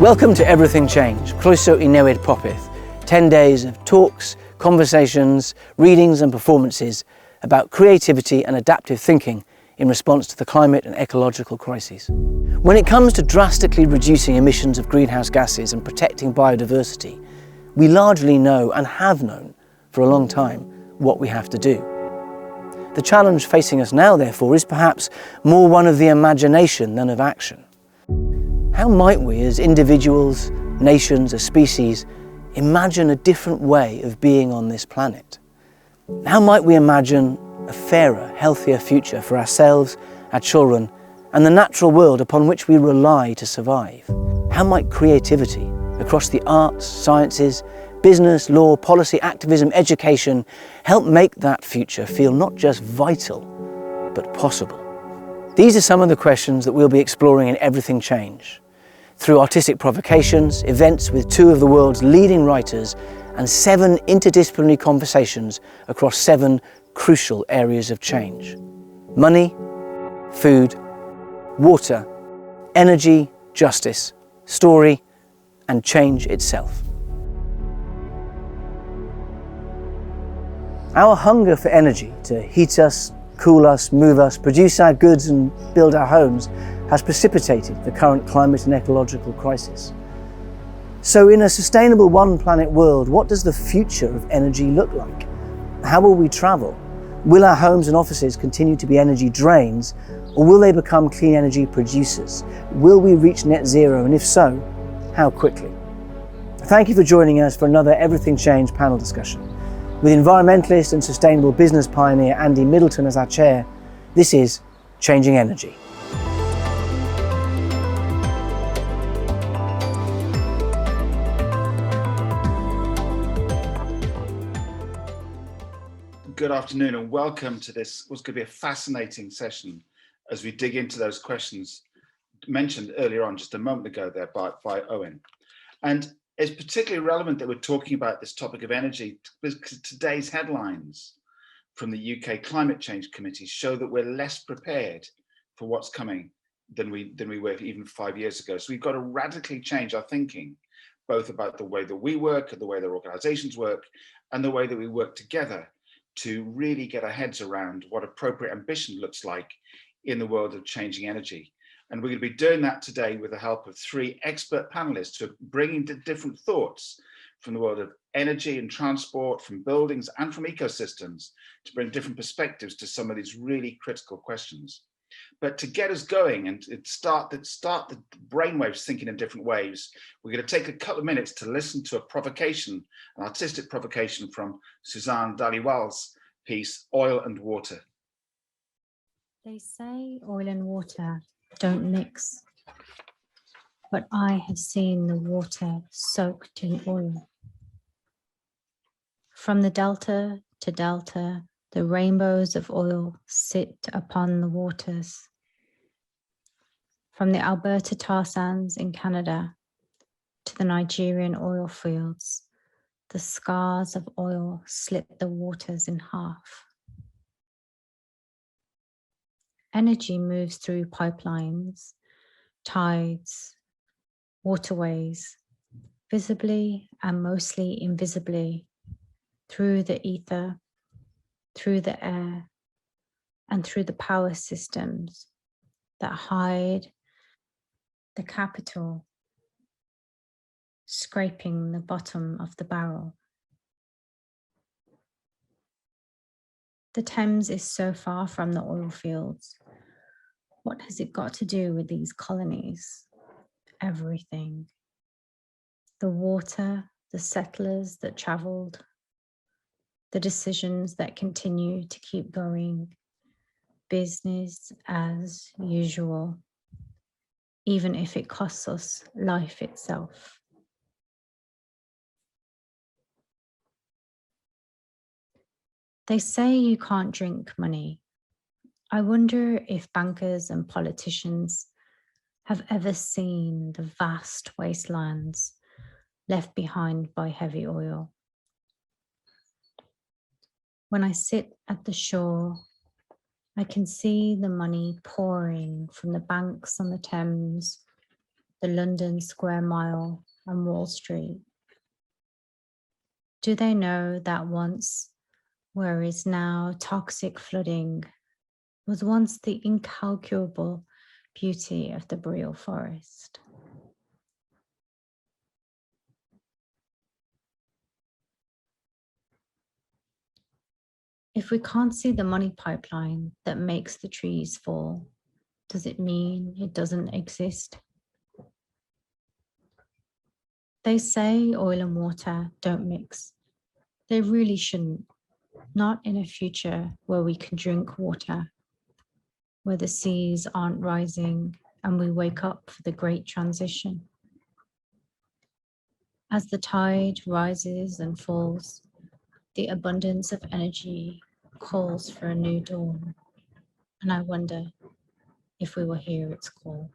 Welcome to Everything Change, croeso I newid popeth. 10 days of talks, conversations, readings and performances about creativity and adaptive thinking in response to the climate and ecological crises. When it comes to drastically reducing emissions of greenhouse gases and protecting biodiversity, we largely know and have known for a long time what we have to do. The challenge facing us now, therefore, is perhaps more one of the imagination than of action. How might we, as individuals, nations, as species, imagine a different way of being on this planet? How might we imagine a fairer, healthier future for ourselves, our children, and the natural world upon which we rely to survive? How might creativity across the arts, sciences, business, law, policy, activism, education help make that future feel not just vital, but possible? These are some of the questions that we'll be exploring in Everything Change, through artistic provocations, events with two of the world's leading writers, and 7 interdisciplinary conversations across 7 crucial areas of change: money, food, water, energy, justice, story, and change itself. Our hunger for energy to heat us, cool us, move us, produce our goods and build our homes has precipitated the current climate and ecological crisis. So in a sustainable one planet world, what does the future of energy look like? How will we travel? Will our homes and offices continue to be energy drains, or will they become clean energy producers? Will we reach net zero, and if so, how quickly? Thank you for joining us for another Everything Change panel discussion. With environmentalist and sustainable business pioneer Andy Middleton as our chair, this is Changing Energy. Good afternoon and welcome to this, what's going to be a fascinating session as we dig into those questions mentioned earlier on just a moment ago there by Owen. And it's particularly relevant that we're talking about this topic of energy because today's headlines from the UK Climate Change Committee show that we're less prepared for what's coming than we were even 5 years ago. So we've got to radically change our thinking, both about the way that we work and the way that organizations work and the way that we work together to really get our heads around what appropriate ambition looks like in the world of changing energy. And we're going to be doing that today with the help of 3 expert panelists who are bringing different thoughts from the world of energy and transport, from buildings and from ecosystems, to bring different perspectives to some of these really critical questions. But to get us going and start the brainwaves thinking in different ways, we're going to take a couple of minutes to listen to a provocation, an artistic provocation from Suzanne Dhaliwal's piece, Oil and Water. They say oil and water don't mix, but I have seen the water soaked in oil. From the delta to delta, the rainbows of oil sit upon the waters. From the Alberta tar sands in Canada to the Nigerian oil fields, the scars of oil slit the waters in half. Energy moves through pipelines, tides, waterways, visibly and mostly invisibly, through the ether, through the air, and through the power systems that hide the capital, scraping the bottom of the barrel. The Thames is so far from the oil fields. What has it got to do with these colonies? Everything. The water, the settlers that travelled, the decisions that continue to keep going, business as usual, even if it costs us life itself. They say you can't drink money. I wonder if bankers and politicians have ever seen the vast wastelands left behind by heavy oil. When I sit at the shore, I can see the money pouring from the banks on the Thames, the London Square Mile and Wall Street? Do they know that once where is now toxic flooding was once the incalculable beauty of the boreal forest? If we can't see the money pipeline that makes the trees fall, does it mean it doesn't exist? They say oil and water don't mix. They really shouldn't. Not in a future where we can drink water, where the seas aren't rising and we wake up for the great transition. As the tide rises and falls, the abundance of energy calls for a new dawn. And I wonder if we will hear its call.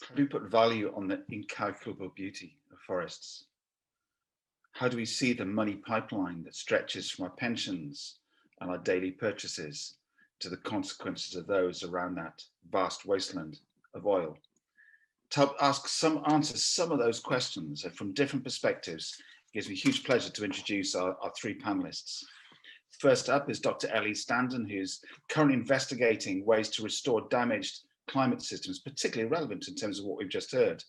How do we put value on the incalculable beauty of forests? How do we see the money pipeline that stretches from our pensions and our daily purchases to the consequences of those around that vast wasteland of oil? To help answer some of those questions and from different perspectives, it gives me huge pleasure to introduce our three panelists. First up is Dr. Ellie Standen, who's currently investigating ways to restore damaged climate systems, particularly relevant in terms of what we've just heard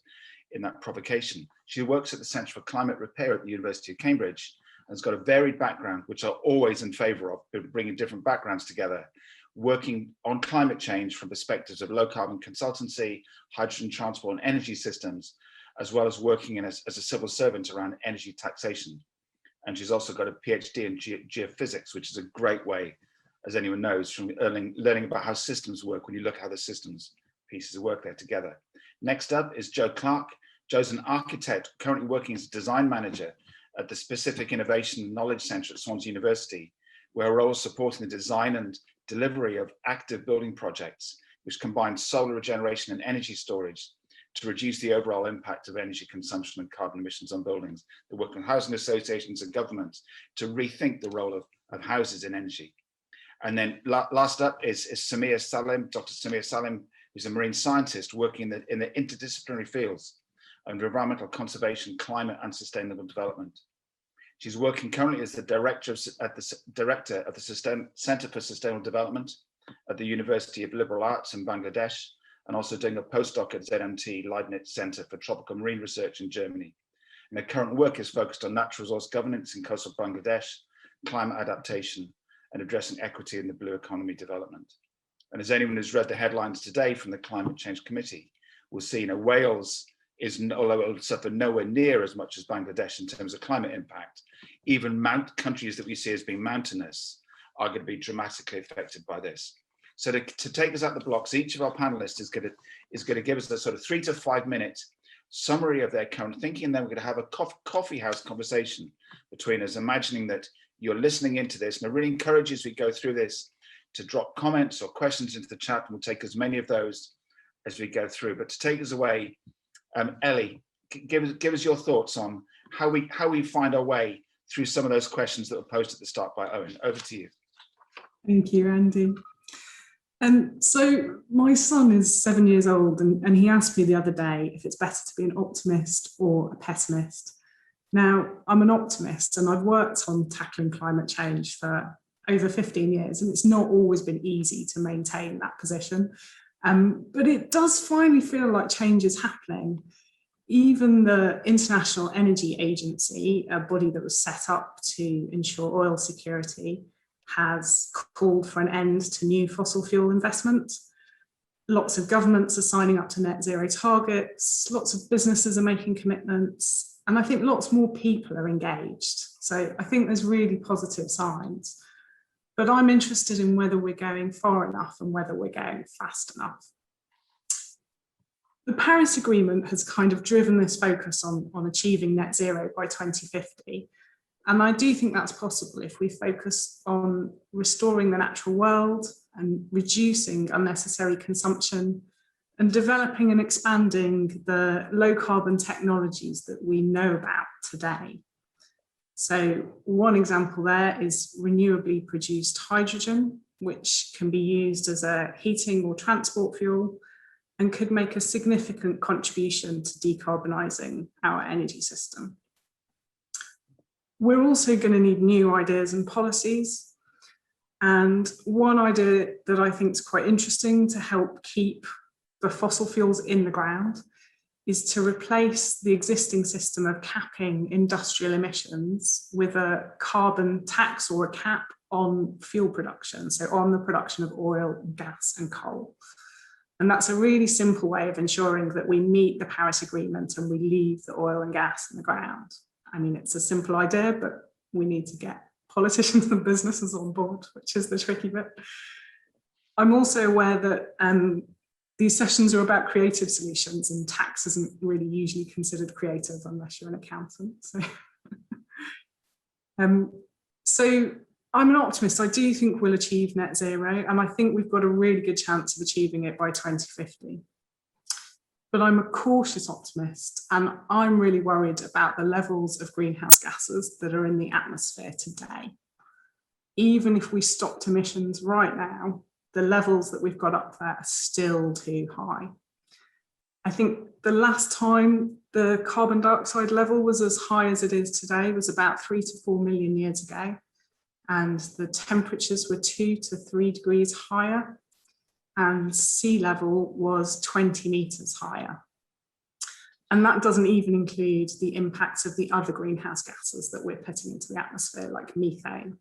in that provocation. She works at the Centre for Climate Repair at the University of Cambridge and has got a varied background, which I'm always in favour of, bringing different backgrounds together, working on climate change from perspectives of low carbon consultancy, hydrogen transport and energy systems, as well as working as a civil servant around energy taxation. And she's also got a PhD in geophysics, which is a great way, as anyone knows, from learning about how systems work when you look at how the systems pieces work there together. Next up is Jo Clarke. Jo's an architect currently working as a design manager at the Specific Innovation and Knowledge Centre at Swansea University, where her role is supporting the design and delivery of active building projects, which combine solar regeneration and energy storage to reduce the overall impact of energy consumption and carbon emissions on buildings. They work with housing associations and governments to rethink the role of houses in energy. And then last up is Samiya Selim, Dr. Samiya Selim, who's a marine scientist working in the interdisciplinary fields of environmental conservation, climate and sustainable development. She's working currently as the director of the Centre for Sustainable Development at the University of Liberal Arts in Bangladesh, and also doing a postdoc at ZMT Leibniz Centre for Tropical Marine Research in Germany. And her current work is focused on natural resource governance in coastal Bangladesh, climate adaptation, and addressing equity in the blue economy development. And as anyone who's read the headlines today from the Climate Change Committee will see, Wales is, although it will suffer nowhere near as much as Bangladesh in terms of climate impact, even countries that we see as being mountainous are going to be dramatically affected by this. So to take us out the blocks, each of our panelists is going to give us a sort of 3 to 5 minute summary of their current thinking, and then we're going to have a coffee house conversation between us, imagining that you're listening into this. And I really encourage you as we go through this to drop comments or questions into the chat, and we'll take as many of those as we go through. But to take us away, Ellie, give us your thoughts on how we find our way through some of those questions that were posed at the start by Owen. Over to you. Thank you, Andy. So my son is 7 years old, and he asked me the other day if it's better to be an optimist or a pessimist. Now, I'm an optimist, and I've worked on tackling climate change for over 15 years, and it's not always been easy to maintain that position. But it does finally feel like change is happening. Even the International Energy Agency, a body that was set up to ensure oil security, has called for an end to new fossil fuel investment. Lots of governments are signing up to net zero targets, lots of businesses are making commitments, and I think lots more people are engaged. So I think there's really positive signs. But I'm interested in whether we're going far enough and whether we're going fast enough. The Paris Agreement has kind of driven this focus on achieving net zero by 2050. And I do think that's possible if we focus on restoring the natural world and reducing unnecessary consumption and developing and expanding the low carbon technologies that we know about today. So one example there is renewably produced hydrogen, which can be used as a heating or transport fuel and could make a significant contribution to decarbonising our energy system. We're also going to need new ideas and policies. And one idea that I think is quite interesting to help keep the fossil fuels in the ground is to replace the existing system of capping industrial emissions with a carbon tax or a cap on fuel production, so on the production of oil, gas and coal. And that's a really simple way of ensuring that we meet the Paris Agreement and we leave the oil and gas in the ground. I mean, it's a simple idea, but we need to get politicians and businesses on board, which is the tricky bit. I'm also aware that these sessions are about creative solutions, and tax isn't really usually considered creative unless you're an accountant. So I'm an optimist. I do think we'll achieve net zero, and I think we've got a really good chance of achieving it by 2050. But I'm a cautious optimist, and I'm really worried about the levels of greenhouse gases that are in the atmosphere today. Even if we stopped emissions right now, the levels that we've got up there are still too high. I think the last time the carbon dioxide level was as high as it is today was about 3 to 4 million years ago, and the temperatures were 2 to 3 degrees higher, and sea level was 20 meters higher. And that doesn't even include the impacts of the other greenhouse gases that we're putting into the atmosphere, like methane.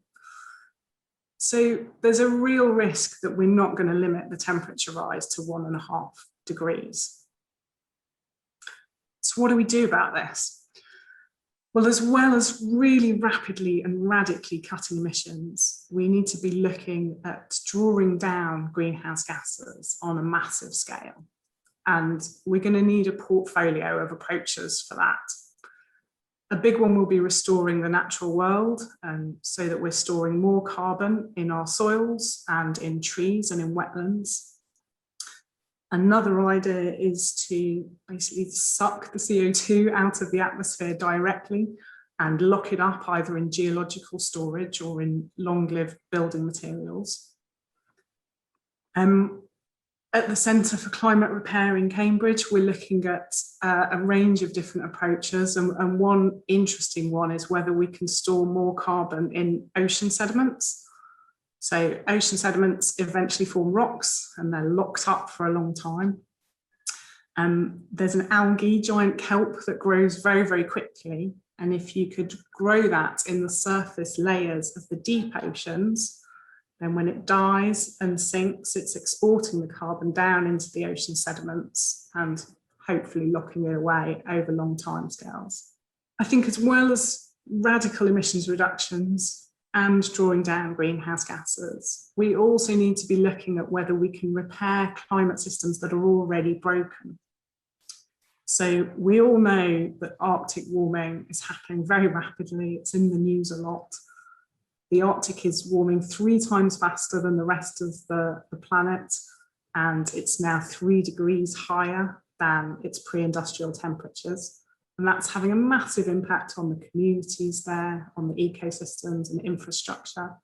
So there's a real risk that we're not going to limit the temperature rise to 1.5 degrees. So what do we do about this? Well, as well as really rapidly and radically cutting emissions, we need to be looking at drawing down greenhouse gases on a massive scale. And we're going to need a portfolio of approaches for that. A big one will be restoring the natural world, so that we're storing more carbon in our soils and in trees and in wetlands. Another idea is to basically suck the CO2 out of the atmosphere directly and lock it up either in geological storage or in long-lived building materials. At the Centre for Climate Repair in Cambridge, we're looking at a range of different approaches, and one interesting one is whether we can store more carbon in ocean sediments. So ocean sediments eventually form rocks and they're locked up for a long time. There's an algae, giant kelp, that grows very, very quickly. And if you could grow that in the surface layers of the deep oceans, then when it dies and sinks, it's exporting the carbon down into the ocean sediments and hopefully locking it away over long timescales. I think as well as radical emissions reductions and drawing down greenhouse gases, we also need to be looking at whether we can repair climate systems that are already broken. So we all know that Arctic warming is happening very rapidly. It's in the news a lot. The Arctic is warming 3 times faster than the rest of the planet, and it's now 3 degrees higher than its pre-industrial temperatures. And that's having a massive impact on the communities there, on the ecosystems and infrastructure.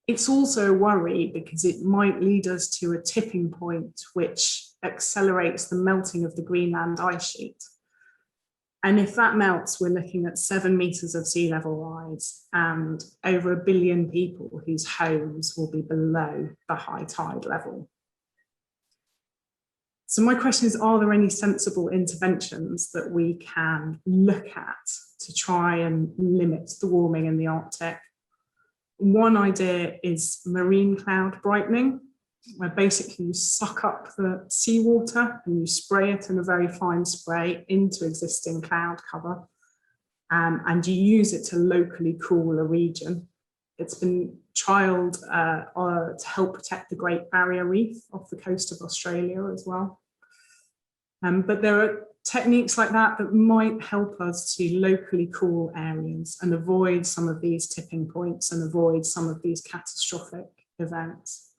It's also a worry because it might lead us to a tipping point which accelerates the melting of the Greenland ice sheet. And if that melts, we're looking at 7 meters of sea level rise and over 1 billion people whose homes will be below the high tide level. So my question is, are there any sensible interventions that we can look at to try and limit the warming in the Arctic? One idea is marine cloud brightening, where basically you suck up the seawater and you spray it in a very fine spray into existing cloud cover, and you use it to locally cool a region. It's been trialled to help protect the Great Barrier Reef off the coast of Australia as well. But there are techniques like that that might help us to locally cool areas and avoid some of these tipping points and avoid some of these catastrophic events.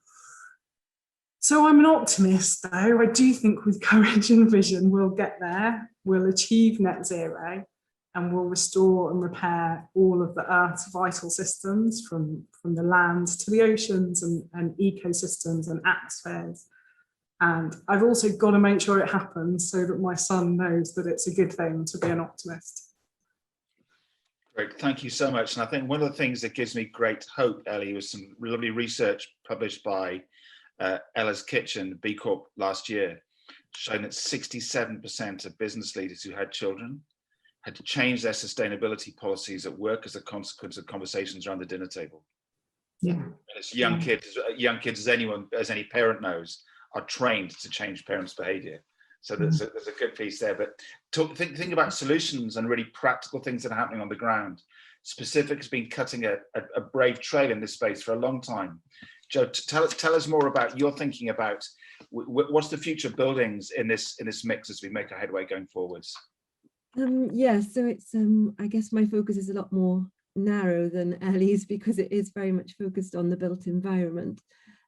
So I'm an optimist, though. I do think with courage and vision, we'll get there. We'll achieve net zero, and we'll restore and repair all of the Earth's vital systems, from the land to the oceans and ecosystems and atmospheres. And I've also got to make sure it happens so that my son knows that it's a good thing to be an optimist. Great, thank you so much. And I think one of the things that gives me great hope, Ellie, was some lovely research published by Ella's Kitchen, B Corp, last year, showing that 67% of business leaders who had children had to change their sustainability policies at work as a consequence of conversations around the dinner table. Yeah. And it's young kids, as any parent knows, are trained to change parents' behaviour. So there's a good piece there. But think about solutions and really practical things that are happening on the ground. Specific has been cutting a brave trail in this space for a long time. Jo, tell us more about your thinking about what's the future of buildings in this mix as we make our headway going forwards. Yeah, so it's I guess my focus is a lot more narrow than Ellie's, because it is very much focused on the built environment.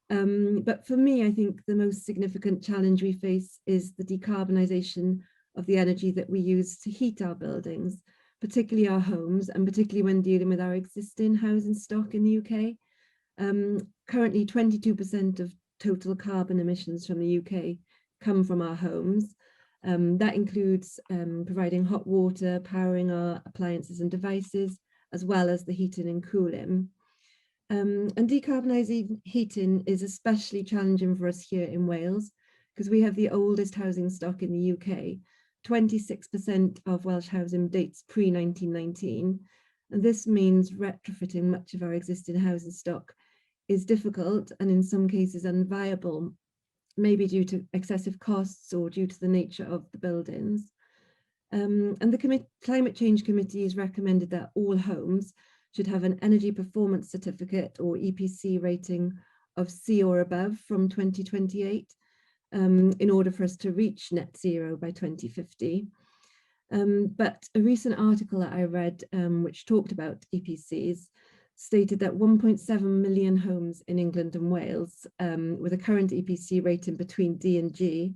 But for me, I think the most significant challenge we face is the decarbonisation of the energy that we use to heat our buildings, particularly our homes, and particularly when dealing with our existing housing stock in the UK. Currently, 22% of total carbon emissions from the UK come from our homes. That includes providing hot water, powering our appliances and devices, as well as the heating and cooling. And decarbonising heating is especially challenging for us here in Wales, because we have the oldest housing stock in the UK. 26% of Welsh housing dates pre-1919. And this means retrofitting much of our existing housing stock is difficult and in some cases unviable, maybe due to excessive costs or due to the nature of the buildings. And the Climate Change Committee has recommended that all homes should have an Energy Performance Certificate or EPC rating of C or above from 2028 in order for us to reach net zero by 2050. But a recent article that I read, which talked about EPCs, stated that 1.7 million homes in England and Wales with a current EPC rating between D and G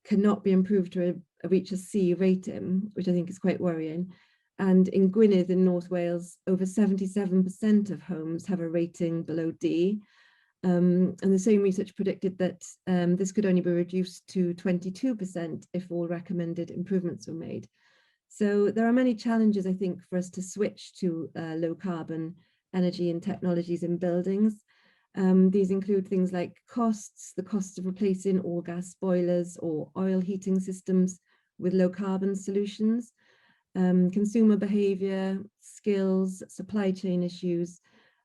cannot be improved to reach a C rating, which I think is quite worrying. And in Gwynedd in North Wales, over 77% of homes have a rating below D. And the same research predicted that this could only be reduced to 22% if all recommended improvements were made. So there are many challenges, I think, for us to switch to low carbon energy and technologies in buildings. These include things like costs, the cost of replacing all gas boilers or oil heating systems with low carbon solutions, consumer behavior, skills, supply chain issues.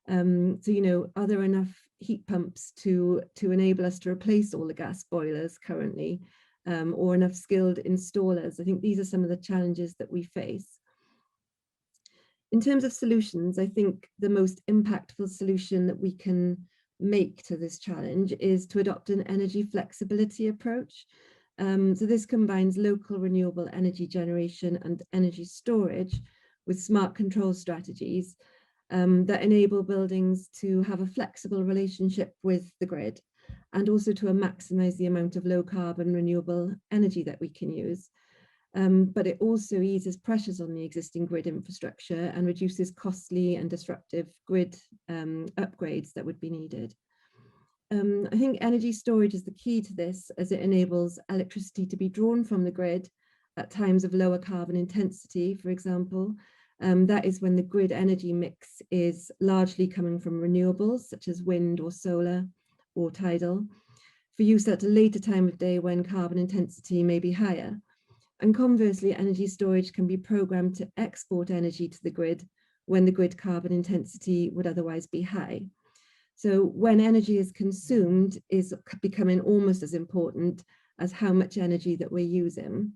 So, you know, are there enough heat pumps to enable us to replace all the gas boilers currently, or enough skilled installers? I think these are some of the challenges that we face. In terms of solutions, I think the most impactful solution that we can make to this challenge is to adopt an energy flexibility approach. So this combines local renewable energy generation and energy storage with smart control strategies that enable buildings to have a flexible relationship with the grid, and also to maximize the amount of low carbon renewable energy that we can use. But it also eases pressures on the existing grid infrastructure and reduces costly and disruptive grid upgrades that would be needed. I think energy storage is the key to this, as it enables electricity to be drawn from the grid at times of lower carbon intensity, for example. That is when the grid energy mix is largely coming from renewables, such as wind or solar or tidal, for use at a later time of day when carbon intensity may be higher. And conversely, energy storage can be programmed to export energy to the grid when the grid carbon intensity would otherwise be high. So when energy is consumed is becoming almost as important as how much energy that we're using.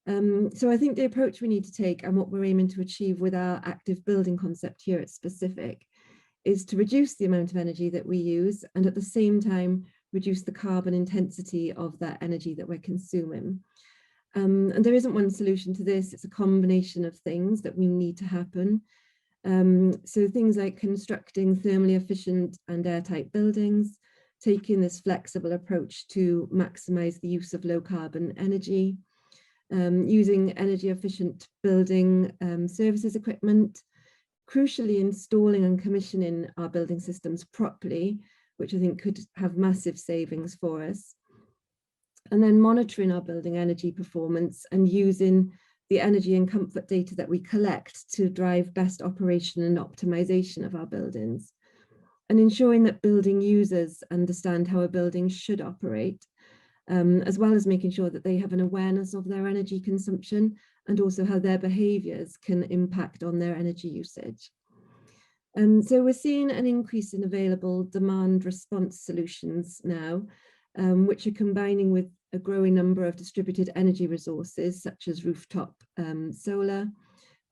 So I think the approach we need to take, and what we're aiming to achieve with our active building concept here at Specific, is to reduce the amount of energy that we use, and at the same time reduce the carbon intensity of that energy that we're consuming. And there isn't one solution to this. It's a combination of things that we need to happen. So things like constructing thermally efficient and airtight buildings, taking this flexible approach to maximize the use of low carbon energy, using energy efficient building services equipment, crucially installing and commissioning our building systems properly, which I think could have massive savings for us. And then monitoring our building energy performance and using the energy and comfort data that we collect to drive best operation and optimization of our buildings. And ensuring that building users understand how a building should operate, as well as making sure that they have an awareness of their energy consumption and also how their behaviours can impact on their energy usage. So we're seeing an increase in available demand response solutions now, which are combining with a growing number of distributed energy resources such as rooftop solar,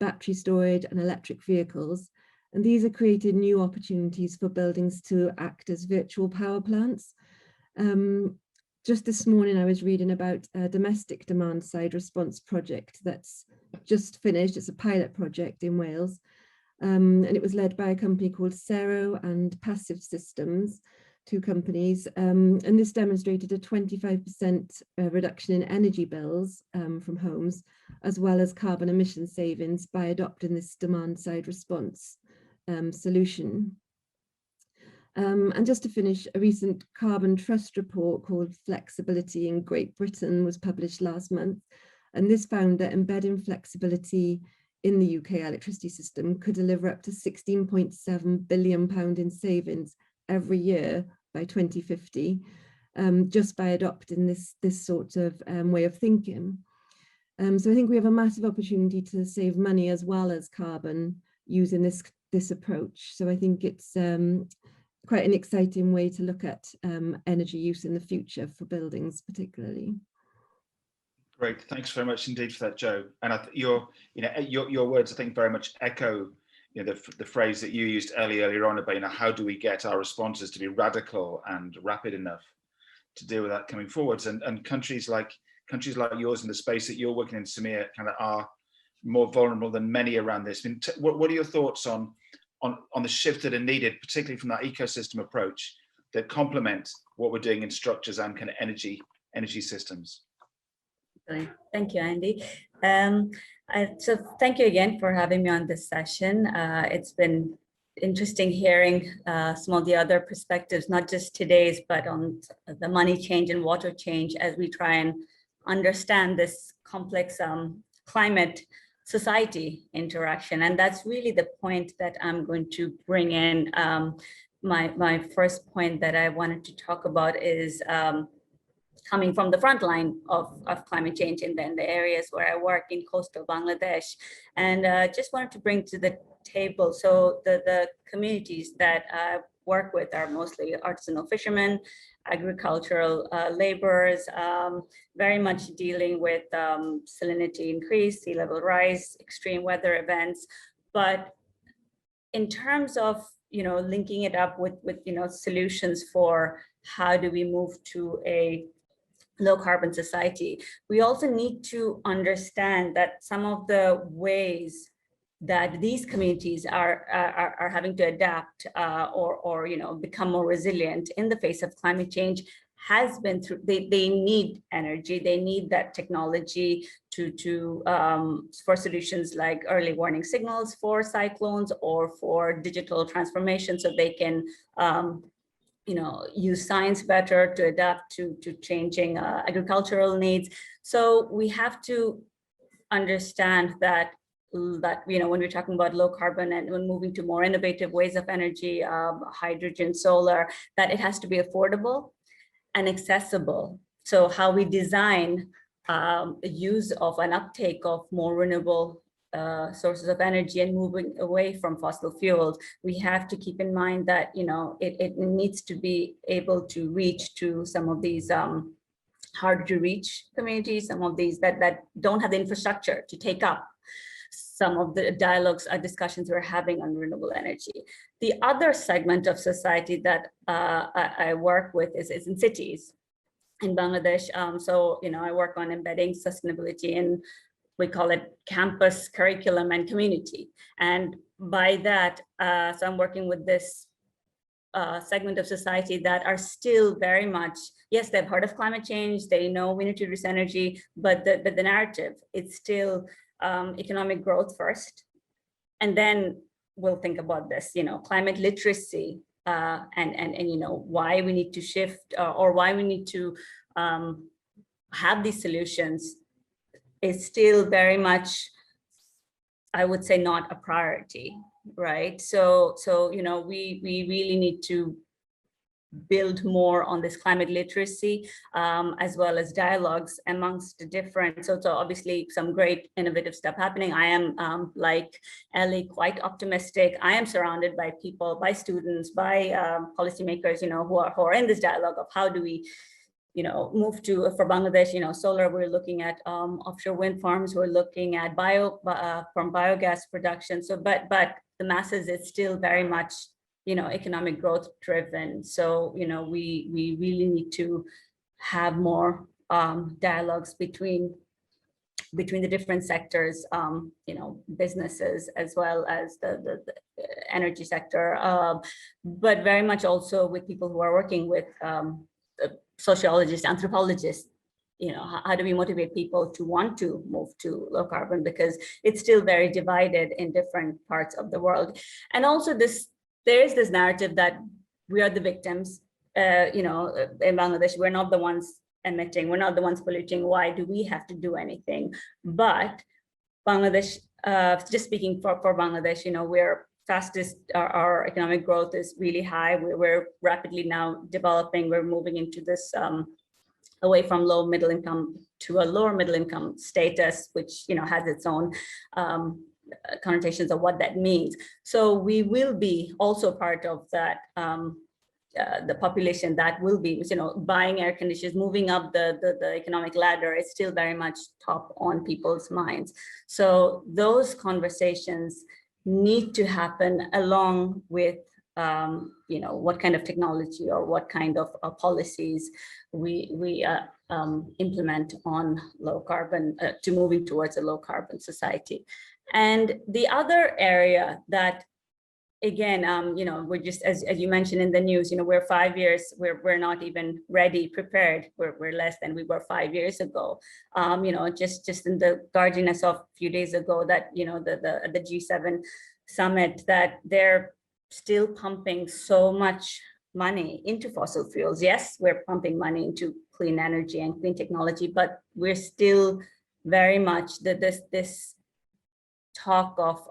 battery storage and electric vehicles. And these are creating new opportunities for buildings to act as virtual power plants. Just this morning, I was reading about a domestic demand side response project that's just finished. It's a pilot project in Wales. And it was led by a company called Cero and Passive Systems, two companies. And this demonstrated a 25% reduction in energy bills from homes, as well as carbon emission savings by adopting this demand side response solution. And just to finish, a recent carbon trust report called Flexibility in Great Britain was published last month. And this found that embedding flexibility in the UK electricity system could deliver up to £16.7 billion in savings every year by 2050, just by adopting this sort of way of thinking. So I think we have a massive opportunity to save money as well as carbon using this approach. So I think it's quite an exciting way to look at energy use in the future for buildings particularly. Great, thanks very much indeed for that, Jo. And your words, I think, very much echo the phrase that you used earlier on about how do we get our responses to be radical and rapid enough to deal with that coming forwards. And countries like yours in the space that you're working in, Samia, kind of are more vulnerable than many around this. I mean, what are your thoughts on the shifts that are needed, particularly from that ecosystem approach that complement what we're doing in structures and kind of energy systems? Thank you, Andy. So thank you again for having me on this session. It's been interesting hearing some of the other perspectives, not just today's, but on the money change and water change as we try and understand this complex climate society interaction. And that's really the point that I'm going to bring in. My first point that I wanted to talk about is coming from the front line of climate change in the areas where I work in coastal Bangladesh. And just wanted to bring to the table, so the communities that I work with are mostly artisanal fishermen, agricultural laborers, very much dealing with salinity increase, sea level rise, extreme weather events. But in terms of linking it up with solutions for how do we move to a low carbon society, we also need to understand that some of the ways that these communities are having to adapt or become more resilient in the face of climate change has been through, they need energy, they need that technology for solutions like early warning signals for cyclones or for digital transformation, so they can use science better to adapt to changing agricultural needs. So we have to understand that when we're talking about low carbon and when moving to more innovative ways of energy, hydrogen, solar, that it has to be affordable and accessible. So how we design use of an uptake of more renewable sources of energy and moving away from fossil fuels, we have to keep in mind that it needs to be able to reach to some of these hard to reach communities, some of these that don't have the infrastructure to take up some of the dialogues or discussions we're having on renewable energy. The other segment of society that I work with is in cities in Bangladesh. So I work on embedding sustainability in, we call it campus curriculum and community. And by that, so I'm working with this segment of society that are still very much, yes, they've heard of climate change, they know we need to reduce energy, but the narrative, it's still economic growth first. And then we'll think about this, climate literacy, and why we need to shift or why we need to have these solutions is still very much, I would say, not a priority, right? So we really need to build more on this climate literacy, as well as dialogues amongst the different. So obviously some great innovative stuff happening. I am, like Ellie, quite optimistic. I am surrounded by people, by students, by policymakers, who are in this dialogue of how do we, move to, for Bangladesh, solar, we're looking at offshore wind farms, we're looking at from biogas production. So, but the masses, it's still very much, economic growth driven. So, we really need to have more dialogues between the different sectors, businesses as well as the energy sector, but very much also with people who are working with sociologists, anthropologists. How do we motivate people to want to move to low carbon, because it's still very divided in different parts of the world. And also there is this narrative that we are the victims, in Bangladesh, we're not the ones emitting, we're not the ones polluting, why do we have to do anything? But Bangladesh, just speaking for Bangladesh, we're fastest, our economic growth is really high. We're rapidly now developing, we're moving into this away from low middle income to a lower middle income status, which has its own connotations of what that means. So we will be also part of that, the population that will be, buying air conditioners, moving up the economic ladder is still very much top on people's minds. So those conversations need to happen along with, what kind of technology or what kind of policies we implement on low carbon, to moving towards a low carbon society. And the other area that, again, we're just, as you mentioned in the news, we're 5 years, we're not even ready, prepared. We're less than we were 5 years ago. Just in the Guardian I saw a few days ago that, the G7 summit, that they're still pumping so much money into fossil fuels. Yes, we're pumping money into clean energy and clean technology, but we're still very much this talk of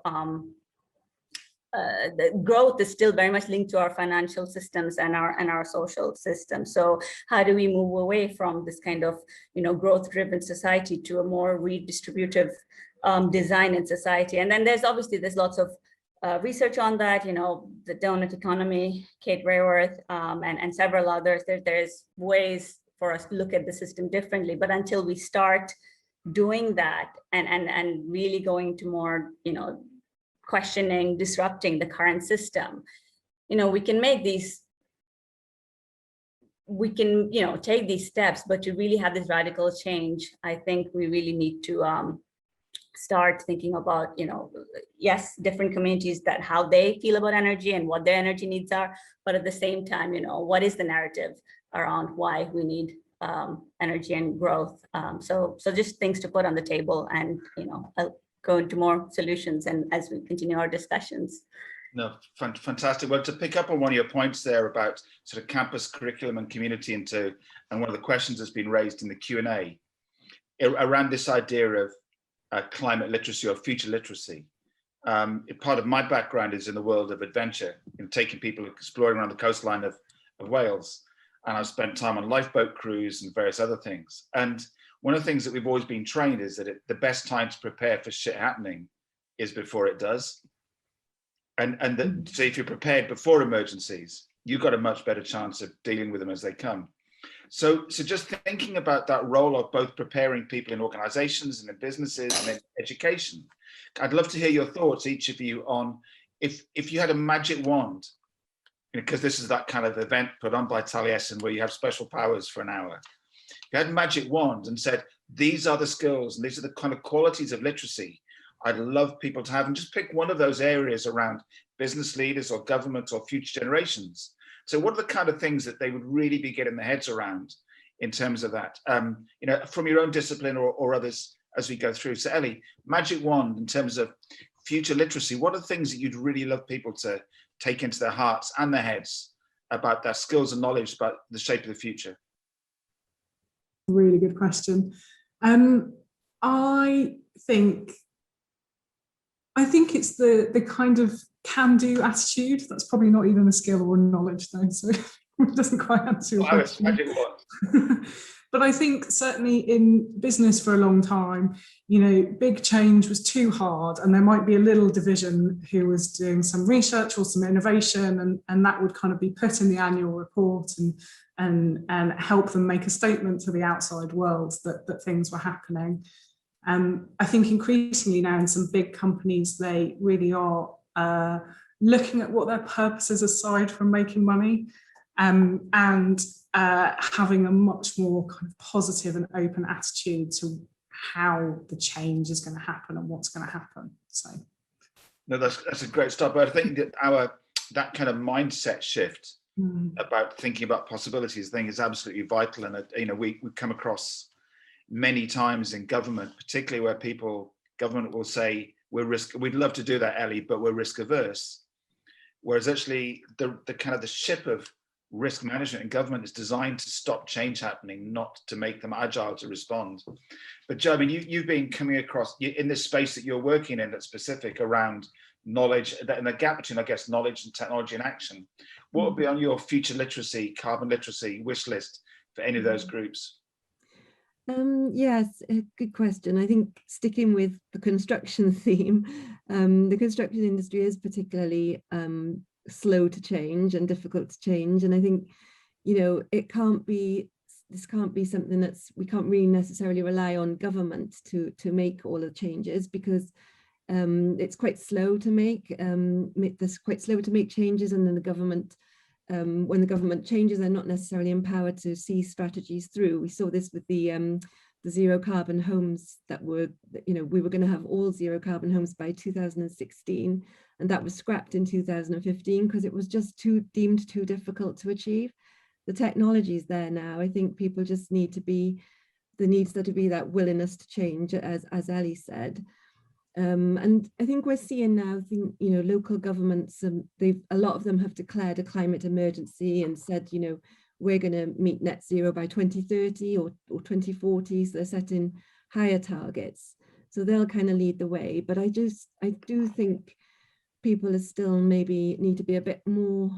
the growth is still very much linked to our financial systems and our social systems. So how do we move away from this kind of growth-driven society to a more redistributive design in society? And then there's lots of research on that, the donut economy, Kate Raworth, and several others. There's ways for us to look at the system differently, but until we start doing that and really going to more, questioning, disrupting the current system, we can make these, take these steps, but to really have this radical change, I think we really need to start thinking about, yes, different communities, that how they feel about energy and what their energy needs are, but at the same time, what is the narrative around why we need energy and growth. So just things to put on the table, and I'll go into more solutions and as we continue our discussions. No, fantastic. Well, to pick up on one of your points there about sort of campus curriculum and community, and one of the questions that's been raised in the Q&A around this idea of climate literacy or future literacy. Part of my background is in the world of adventure, taking people exploring around the coastline of Wales. And I've spent time on lifeboat crews and various other things. And one of the things that we've always been trained is that the best time to prepare for shit happening is before it does. So if you're prepared before emergencies, you've got a much better chance of dealing with them as they come. So just thinking about that role of both preparing people in organizations and in businesses and in education, I'd love to hear your thoughts, each of you, on if you had a magic wand, because this is that kind of event put on by Taliesin where you have special powers for an hour. If you had a magic wand and said, these are the skills and these are the kind of qualities of literacy I'd love people to have, and just pick one of those areas around business leaders or governments or future generations So what are the kind of things that they would really be getting their heads around in terms of that, you know, from your own discipline or others as we go through? So Ellie, magic wand in terms of future literacy, what are the things that you'd really love people to take into their hearts and their heads about their skills and knowledge about the shape of the future? Really good question. I think it's the kind of can-do attitude. That's probably not even a skill or knowledge though, so it doesn't quite answer your question. But I think certainly in business for a long time, you know, big change was too hard, and there might be a little division who was doing some research or some innovation, and that would kind of be put in the annual report and help them make a statement to the outside world that things were happening. I think increasingly now in some big companies, they really are looking at what their purpose is aside from making money, and having a much more kind of positive and open attitude to how the change is going to happen and what's going to happen. So, no, that's a great start. But I think that that kind of mindset shift about thinking about possibilities thing is absolutely vital. And you know, we come across many times in government, particularly where government will say we'd love to do that, Ellie, but we're risk averse. Whereas actually the kind of the ship of risk management in government is designed to stop change happening, not to make them agile to respond. But Jo, I mean, you've been coming across in this space that you're working in that's specific around knowledge and the gap between, I guess, knowledge and technology and action. What would be on your future literacy, carbon literacy wish list for any of those groups? Yes, a good question. I think sticking with the construction theme, the construction industry is particularly slow to change and difficult to change. And I think, you know, this can't be something we can't really necessarily rely on government to make all the changes, because it's quite slow to make, changes, and then the government, when the government changes, they're not necessarily empowered to see strategies through. We saw this with the zero carbon homes that were, you know, we were going to have all zero carbon homes by 2016, and that was scrapped in 2015 because it was just deemed too difficult to achieve. The technology is there now. I think people just there needs to be that willingness to change, as Ellie said. And I think we're seeing now, you know, local governments, a lot of them have declared a climate emergency and said, you know, we're going to meet net zero by 2030 or 2040. So they're setting higher targets. So they'll kind of lead the way. But I do think people are still maybe need to be a bit more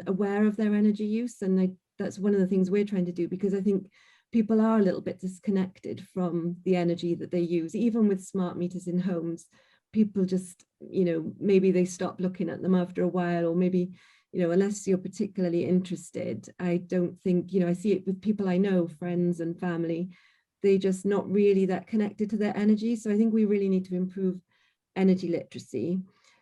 aware of their energy use. And that's one of the things we're trying to do, because I think people are a little bit disconnected from the energy that they use. Even with smart meters in homes, people just, you know, maybe they stop looking at them after a while, or maybe, you know, unless you're particularly interested. I don't think, you know, I see it with people I know, friends and family, they just not really that connected to their energy. So I think we really need to improve energy literacy,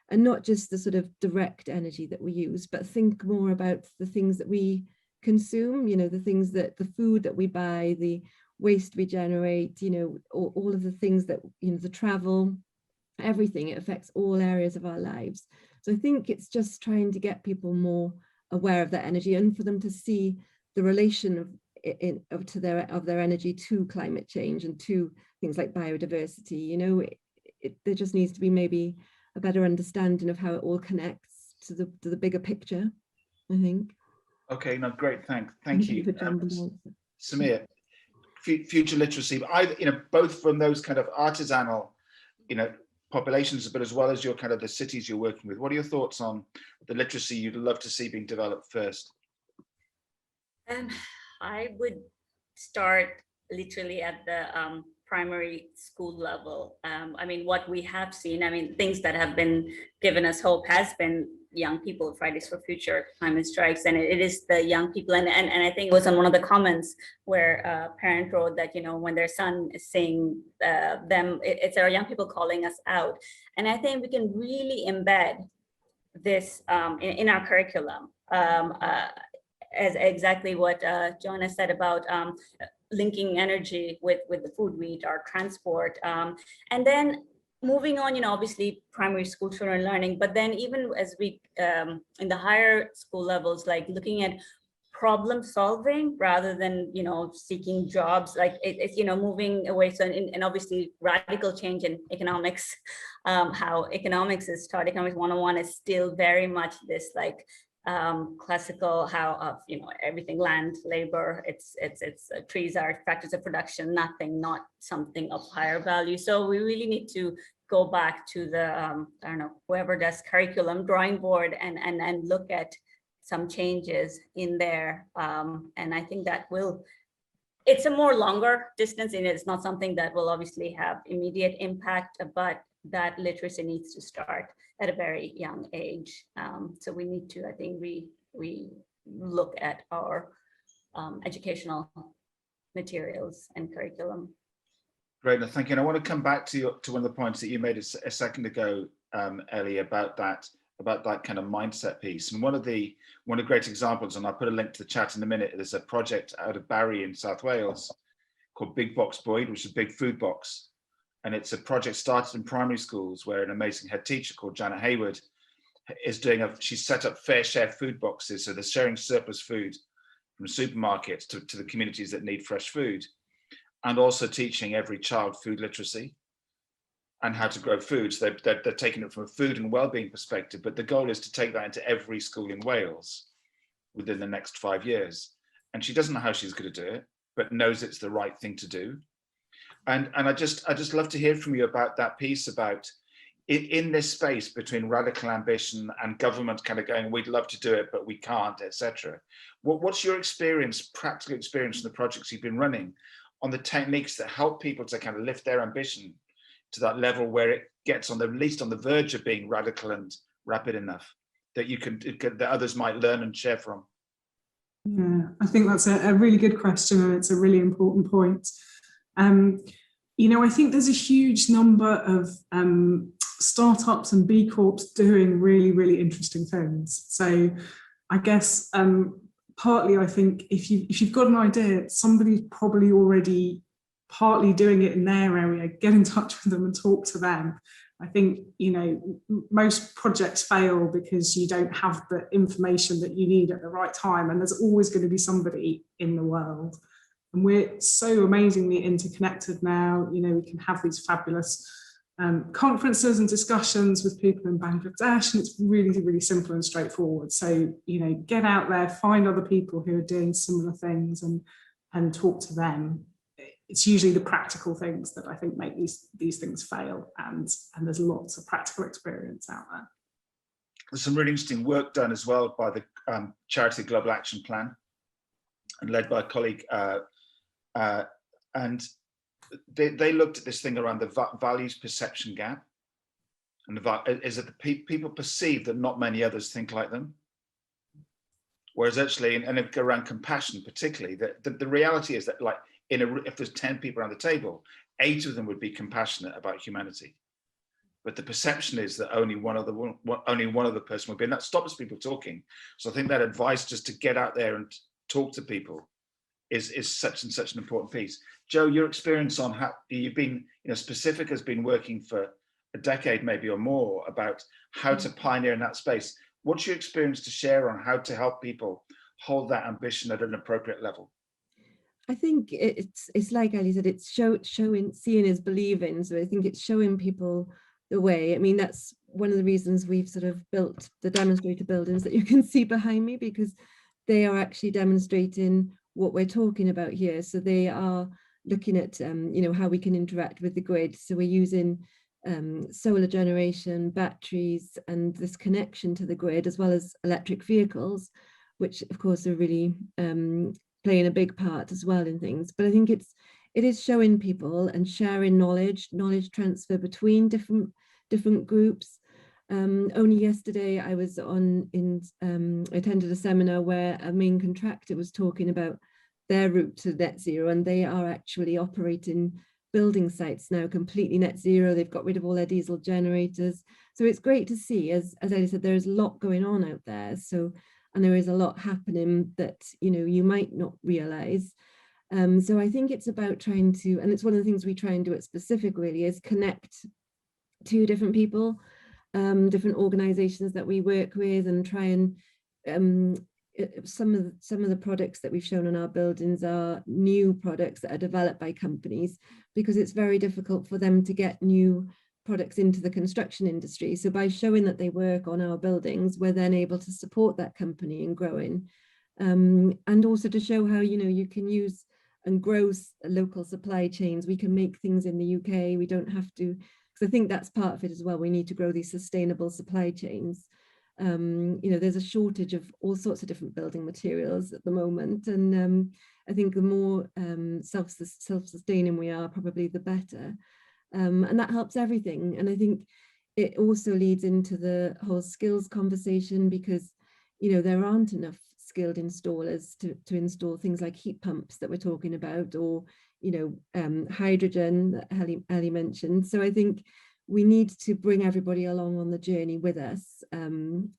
and not just the sort of direct energy that we use, but think more about the things that we consume, you know, the food that we buy, the waste we generate, you know, all of the things that, you know, the travel, everything, it affects all areas of our lives. So I think it's just trying to get people more aware of their energy, and for them to see the relation of their energy to climate change and to things like biodiversity. You know, there just needs to be maybe a better understanding of how it all connects to the bigger picture, I think. Okay, no, great, thank you. Samia, future literacy, but you know, both from those kind of artisanal, you know, populations, but as well as your kind of the cities you're working with. What are your thoughts on the literacy you'd love to see being developed first? I would start literally at the primary school level. I mean, what we have seen, I mean, things that have been given us hope has been young people, Fridays for Future, climate strikes, and it is the young people. And I think it was on one of the comments where a parent wrote that, you know, when their son is saying it's our young people calling us out. And I think we can really embed this in our curriculum, as exactly what Joanna said about linking energy with the food we eat, our transport, and then moving on, obviously primary school children learning, but then even as we, in the higher school levels, like looking at problem solving rather than, seeking jobs, like it's, moving away. So, and obviously radical change in economics, how economics is taught, economics 101 is still very much this like classical how of, everything, land, labor, it's trees are factors of production, nothing, not something of higher value. So we really need to go back to the, I don't know, whoever does curriculum, drawing board, and look at some changes in there. And I think that it's a more longer distance, and it's not something that will obviously have immediate impact, but that literacy needs to start at a very young age. So we need to, I think, we look at our educational materials and curriculum. Great, no, thank you. And I want to come back to one of the points that you made a second ago, Ellie, about that kind of mindset piece. And one of the great examples, and I'll put a link to the chat in a minute, there's a project out of Barry in South Wales called Big Box Boyd, which is a big food box. And it's a project started in primary schools where an amazing head teacher called Janet Hayward is she's set up fair share food boxes. So they're sharing surplus food from supermarkets to the communities that need fresh food, and also teaching every child food literacy and how to grow food. So they're taking it from a food and wellbeing perspective, but the goal is to take that into every school in Wales within the next 5 years. And she doesn't know how she's going to do it, but knows it's the right thing to do. And I just love to hear from you about that piece, about in this space between radical ambition and government kind of going, we'd love to do it, but we can't, etc. What's your experience, practical experience in the projects you've been running on the techniques that help people to kind of lift their ambition to that level where it gets at least on the verge of being radical and rapid enough that that others might learn and share from? Yeah, I think that's a really good question, and it's a really important point. I think there's a huge number of startups and B Corps doing really, really interesting things. So I guess partly I think if you've got an idea, somebody's probably already partly doing it in their area, get in touch with them and talk to them. I think, most projects fail because you don't have the information that you need at the right time, and there's always going to be somebody in the world. And we're so amazingly interconnected now. We can have these fabulous conferences and discussions with people in Bangladesh, and it's really, really simple and straightforward. So, get out there, find other people who are doing similar things and talk to them. It's usually the practical things that I think make these things fail, and there's lots of practical experience out there. There's some really interesting work done as well by the charity Global Action Plan, and led by a colleague, and they looked at this thing around the values perception gap, and is that the people perceive that not many others think like them, whereas actually, and around compassion particularly, the reality is that, like, if there's 10 people around the table, 8 of them would be compassionate about humanity, but the perception is that only one other person would be, and that stops people talking. So I think that advice just to get out there and talk to people is such an important piece. Joe, your experience on how you've been, Specific has been working for a decade maybe or more about how to pioneer in that space. What's your experience to share on how to help people hold that ambition at an appropriate level? I think it's like Ellie said, it's showing, seeing is believing. So I think it's showing people the way. I mean, that's one of the reasons we've sort of built the demonstrator buildings that you can see behind me, because they are actually demonstrating what we're talking about here. So they are looking at, how we can interact with the grid. So we're using solar generation, batteries, and this connection to the grid, as well as electric vehicles, which of course are really playing a big part as well in things. But I think it is showing people and sharing knowledge transfer between different groups. Only yesterday I was attended a seminar where a main contractor was talking about their route to net zero, and they are actually operating building sites now completely net zero. They've got rid of all their diesel generators. So it's great to see, as Ellie said, there's a lot going on out there. So, and there is a lot happening that, you might not realize. So I think it's about trying to, and it's one of the things we try and do at Specific really, is connect to different people, different organizations that we work with, and try and some of the products that we've shown on our buildings are new products that are developed by companies, because it's very difficult for them to get new products into the construction industry. So by showing that they work on our buildings, we're then able to support that company in growing, and also to show how, you know, you can use and grow local supply chains. We can make things in the UK. We don't have to, because I think that's part of it as well. We need to grow these sustainable supply chains. You know, there's a shortage of all sorts of different building materials at the moment, and I think the more self-sustaining we are, probably the better, and that helps everything. And I think it also leads into the whole skills conversation, because, you know, there aren't enough skilled installers to install things like heat pumps that we're talking about, or, you know, hydrogen that Ellie mentioned. So I think we need to bring everybody along on the journey with us. And,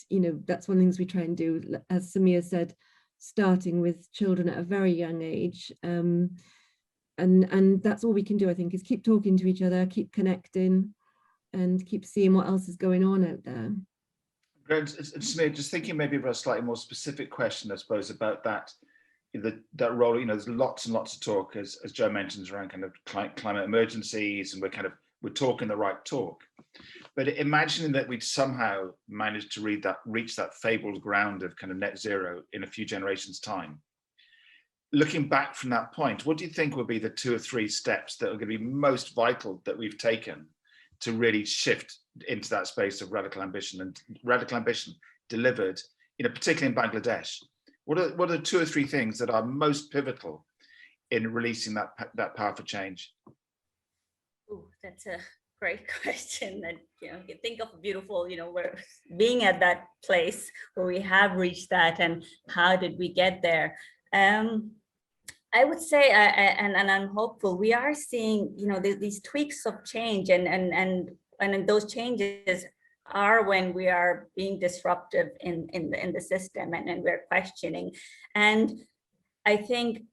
you know, that's one of the things we try and do, as Samiya said, starting with children at a very young age. And that's all we can do, I think, is keep talking to each other, keep connecting, and keep seeing what else is going on out there. Samiya, just thinking maybe about a slightly more specific question, I suppose, about that role. You know, there's lots and lots of talk, as Jo mentions, around kind of climate emergencies, and we're talking the right talk. But imagining that we'd somehow managed to reach that fabled ground of kind of net zero in a few generations' time. Looking back from that point, what do you think will be the 2 or 3 steps that are going to be most vital that we've taken to really shift into that space of radical ambition delivered, you know, particularly in Bangladesh? What are the 2 or 3 things that are most pivotal in releasing that power for change? Oh, that's a great question. That, you know, you think of a beautiful, you know, we're being at that place where we have reached that, and how did we get there? I would say, and I'm hopeful, we are seeing, you know, these tweaks of change, and those changes are when we are being disruptive in the system, and we're questioning. And I think,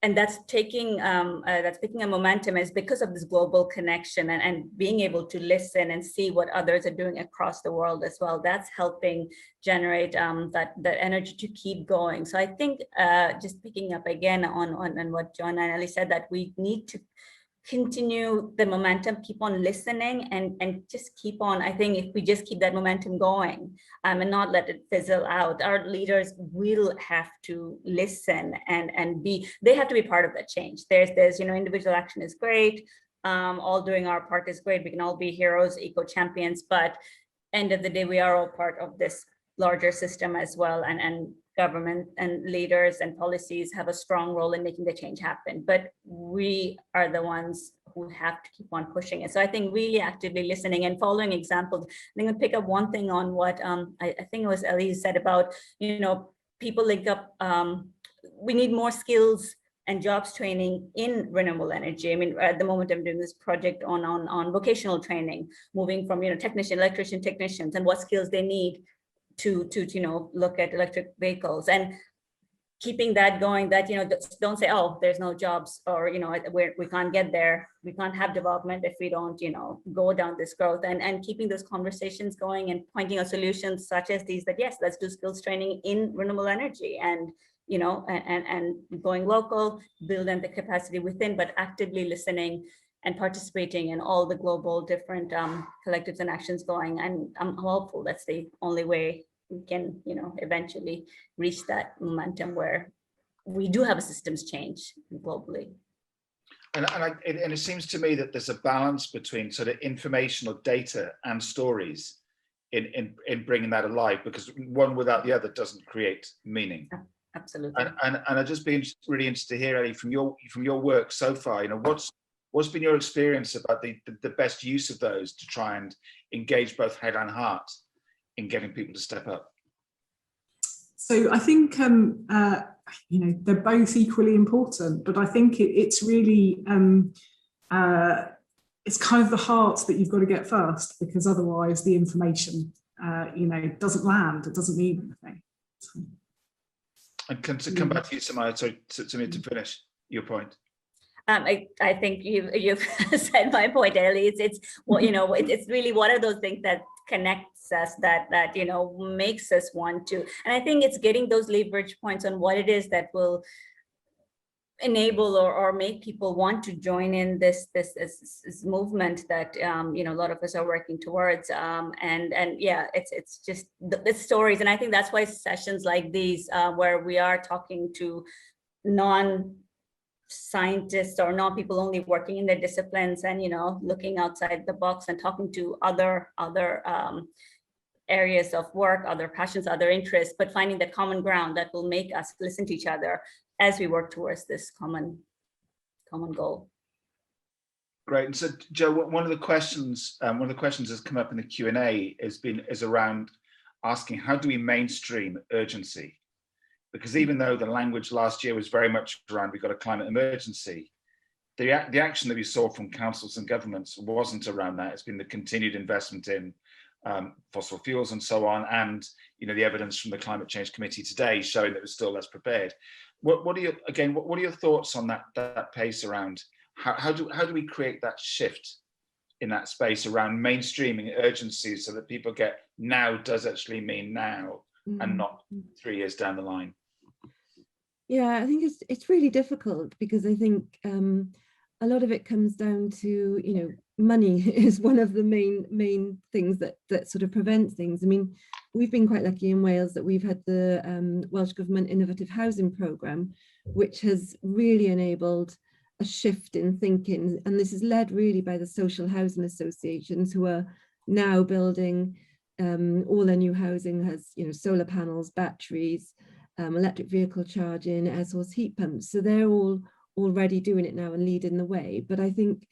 and that's picking a momentum, is because of this global connection, and being able to listen and see what others are doing across the world as well. That's helping generate that energy to keep going. So I think, just picking up again on what Joanna and Ellie said, that we need to continue the momentum, keep on listening, and just keep on. I think if we just keep that momentum going, and not let it fizzle out, our leaders will have to listen and they have to be part of that change. There's, you know, individual action is great, all doing our part is great, we can all be heroes, eco champions, but end of the day, we are all part of this larger system as well, and government and leaders and policies have a strong role in making the change happen, but we are the ones who have to keep on pushing it. So I think really actively listening and following examples. I'm going to pick up one thing on what I think it was Ellie said about, you know, people link up, we need more skills and jobs training in renewable energy. I mean, at the moment I'm doing this project on vocational training, moving from, you know, technician, electrician, technicians, and what skills they need to you know, look at electric vehicles, and keeping that going, that, you know, don't say, oh, there's no jobs, or, you know, we can't get there, we can't have development if we don't, you know, go down this growth, and keeping those conversations going and pointing out solutions such as these, that yes, let's do skills training in renewable energy, and, you know, and going local, building the capacity within, but actively listening and participating in all the global different collectives and actions going. And I'm hopeful that's the only way we can, you know, eventually reach that momentum where we do have a systems change globally. And it seems to me that there's a balance between sort of information or data and stories in bringing that alive, because one without the other doesn't create meaning. Absolutely. And I'd just be really interested to hear, Ellie, from your work so far, you know, what's been your experience about the best use of those to try and engage both head and heart in getting people to step up? So I think, you know, they're both equally important, but I think it's really, it's kind of the heart that you've got to get first, because otherwise the information, you know, doesn't land, it doesn't mean anything. So. And to come back to you, Samiya, to finish your point. I think you've said my point, Ellie. It's well, you know, it's really what are those things that connects us, that you know, makes us want to. And I think it's getting those leverage points on what it is that will enable or make people want to join in this movement that you know, a lot of us are working towards, and yeah, it's just the stories. And I think that's why sessions like these, where we are talking to non-scientists or not people only working in their disciplines, and you know, looking outside the box and talking to other areas of work, other passions, other interests, but finding the common ground that will make us listen to each other as we work towards this common goal. Great. And so, Joe, one of the questions that's come up in the Q&A is around asking, how do we mainstream urgency? Because even though the language last year was very much around we've got a climate emergency, the action that we saw from councils and governments wasn't around that. It's been the continued investment in fossil fuels and so on, and you know, the evidence from the Climate Change Committee today showing that we're still less prepared. What are your thoughts on that pace around how do we create that shift in that space around mainstreaming urgency so that people get now does actually mean now and not 3 years down the line? Yeah, I think it's really difficult, because I think a lot of it comes down to, you know, money is one of the main things that sort of prevents things. I mean, we've been quite lucky in Wales that we've had the Welsh Government Innovative Housing Programme, which has really enabled a shift in thinking. And this is led really by the social housing associations, who are now building all their new housing has, you know, solar panels, batteries, electric vehicle charging, air source heat pumps. So they're all already doing it now and leading the way. But I think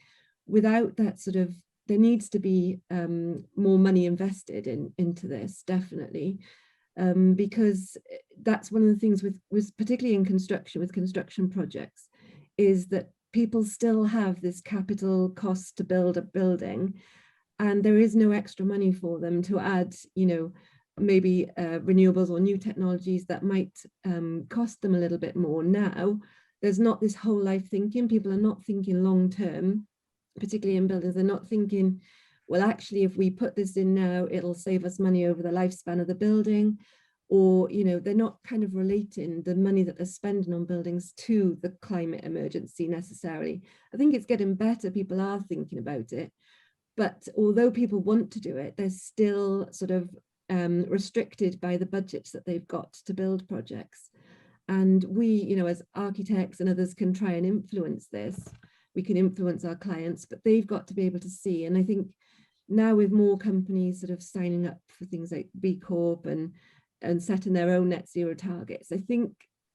without that sort of, there needs to be more money invested into this, definitely, because that's one of the things with particularly in construction, with construction projects, is that people still have this capital cost to build a building, and there is no extra money for them to add, you know, maybe renewables or new technologies that might cost them a little bit more. Now, there's not this whole life thinking. People are not thinking long term, particularly in buildings. They're not thinking, well, actually, if we put this in now, it'll save us money over the lifespan of the building. Or, you know, they're not kind of relating the money that they're spending on buildings to the climate emergency necessarily. I think it's getting better. People are thinking about it. But although people want to do it, they're still sort of restricted by the budgets that they've got to build projects. And we, you know, as architects and others can try and influence this. We can influence our clients, but they've got to be able to see. And I think now with more companies sort of signing up for things like B Corp and setting their own net zero targets, I think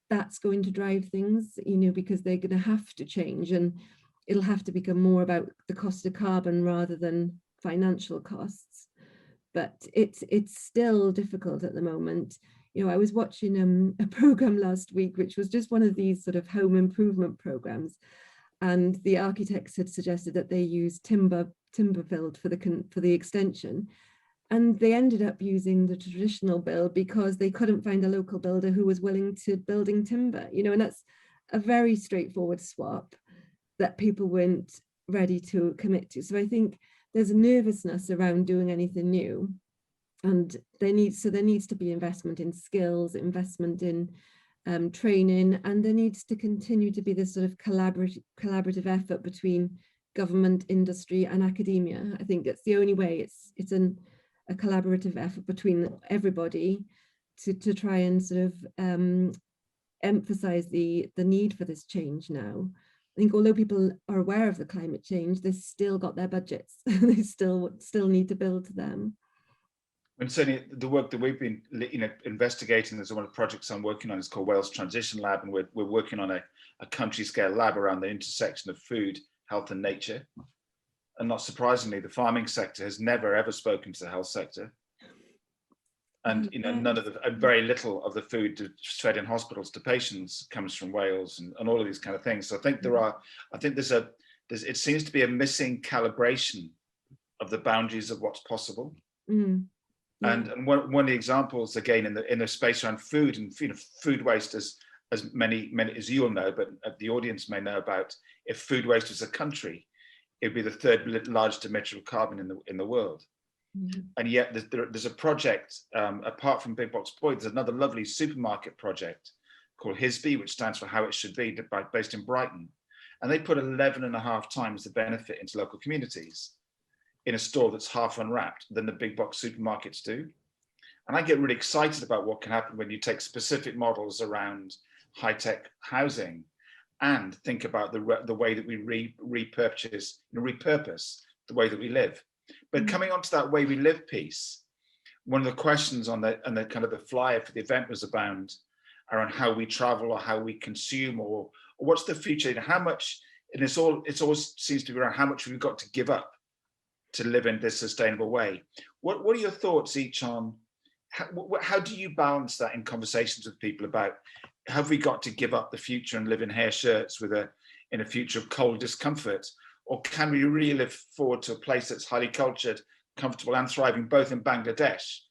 that's going to drive things, you know, because they're going to have to change, and it'll have to become more about the cost of carbon rather than financial costs. But it's still difficult at the moment. You know, I was watching a program last week, which was just one of these sort of home improvement programs, and the architects had suggested that they use timber filled for the extension, and they ended up using the traditional build because they couldn't find a local builder who was willing to building timber. You know, and that's a very straightforward swap that people weren't ready to commit to. So I think there's a nervousness around doing anything new, and there needs to be investment in skills, investment in training, and there needs to continue to be this sort of collaborative effort between government, industry, and academia. I think it's the only way. It's a collaborative effort between everybody to try and sort of emphasize the need for this change now. I think although people are aware of the climate change, they've still got their budgets. They still need to build to them. And certainly the work that we've been, you know, investigating, there's one of the projects I'm working on, is called Wales Transition Lab, and we're working on a country scale lab around the intersection of food, health and nature. And not surprisingly, the farming sector has never ever spoken to the health sector. And you know, very little of the food that's fed in hospitals to patients comes from Wales, and all of these kind of things. So I think it seems to be a missing calibration of the boundaries of what's possible. Mm. Yeah. And one of the examples again in the space around food and, you know, food waste as as many as you'll know, but the audience may know about, if food waste was a country, it'd be the third largest emitter of carbon in the world. Mm-hmm. And yet there's a project, apart from Big Box Boy, there's another lovely supermarket project called HISBE, which stands for How It Should Be, based in Brighton. And they put 11.5 times the benefit into local communities in a store that's half unwrapped than the big box supermarkets do. And I get really excited about what can happen when you take specific models around high-tech housing and think about the way that we repurpose the way that we live. But coming on to that way we live piece, one of the questions on the kind of the flyer for the event was around how we travel or how we consume, or what's the future, and how much, and it's always seems to be around how much we've got to give up to live in this sustainable way. What are your thoughts each on how do you balance that in conversations with people about, have we got to give up the future and live in hair shirts in a future of cold discomfort, or can we really live forward to a place that's highly cultured, comfortable and thriving, both in Bangladesh